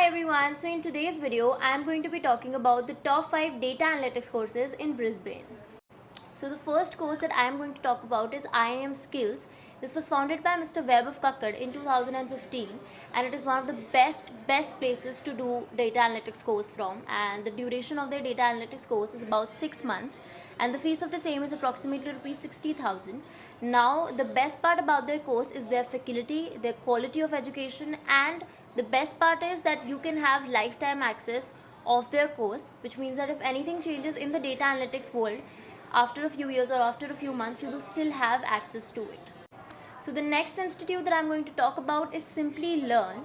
everyone, so in today's video I am going to be talking about the top 5 data analytics courses in Brisbane. So the first course that I am going to talk about is IIM Skills. This was founded by Mr. Webb of Kakkad in 2015 and it is one of the best places to do data analytics course from, and the duration of their data analytics course is about 6 months and the fees of the same is approximately rupees 60,000. Now the best part about their course is their faculty, their quality of education, and the best part is that you can have lifetime access of their course, which means that if anything changes in the data analytics world, after a few years or after a few months, you will still have access to it. So the next institute that I'm going to talk about is Simply Learn.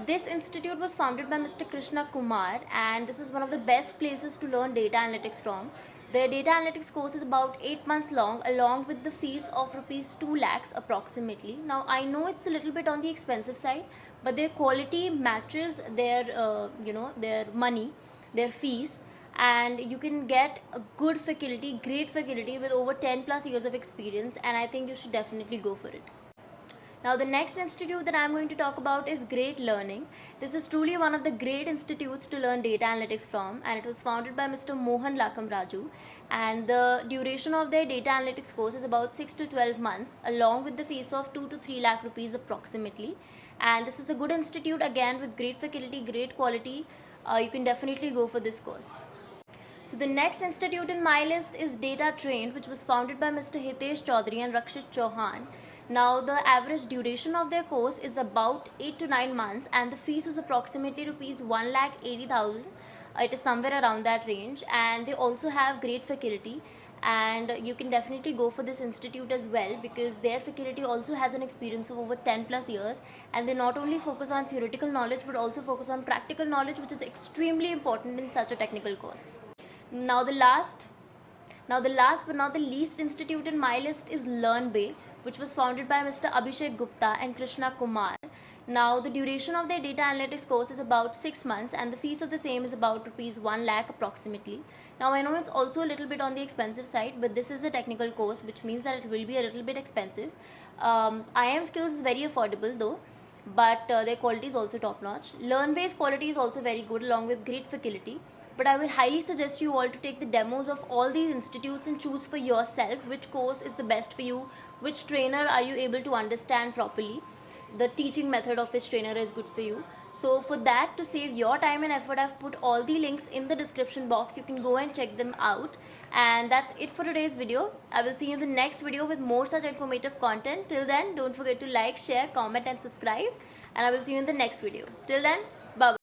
This institute was founded by Mr. Krishna Kumar and this is one of the best places to learn data analytics from. Their data analytics course is about 8 months long, along with the fees of rupees 2 lakhs approximately. Now I know it's a little bit on the expensive side, but their quality matches their their money, their fees, and you can get a good faculty, great faculty with over 10 plus years of experience, and I think you should definitely go for it. Now the next institute that I'm going to talk about is Great Learning. This is truly one of the great institutes to learn data analytics from, and it was founded by Mr. Mohan Lakam Raju, and the duration of their data analytics course is about 6 to 12 months along with the fees of 2 to 3 lakh rupees approximately, and this is a good institute again with great faculty, great quality. You can definitely go for this course. So the next institute in my list is Data Trained, which was founded by Mr. Hitesh Chaudhary and Rakshit Chauhan. Now the average duration of their course is about 8 to 9 months and the fees is approximately rupees 1,80,000. It is somewhere around that range, and they also have great faculty, and you can definitely go for this institute as well because their faculty also has an experience of over 10 plus years, and they not only focus on theoretical knowledge but also focus on practical knowledge, which is extremely important in such a technical course. Now the last but not the least institute in my list is LearnBay, which was founded by Mr. Abhishek Gupta and Krishna Kumar. Now the duration of their data analytics course is about 6 months and the fees of the same is about rupees 1 lakh approximately. Now I know it's also a little bit on the expensive side, but this is a technical course, which means that it will be a little bit expensive. IIM Skills is very affordable though, but their quality is also top notch. LearnBay's quality is also very good along with great faculty. But I will highly suggest you all to take the demos of all these institutes and choose for yourself which course is the best for you, which trainer are you able to understand properly, the teaching method of which trainer is good for you. So for that, to save your time and effort, I've put all the links in the description box. You can go and check them out. And that's it for today's video. I will see you in the next video with more such informative content. Till then, don't forget to like, share, comment and subscribe. And I will see you in the next video. Till then, bye-bye.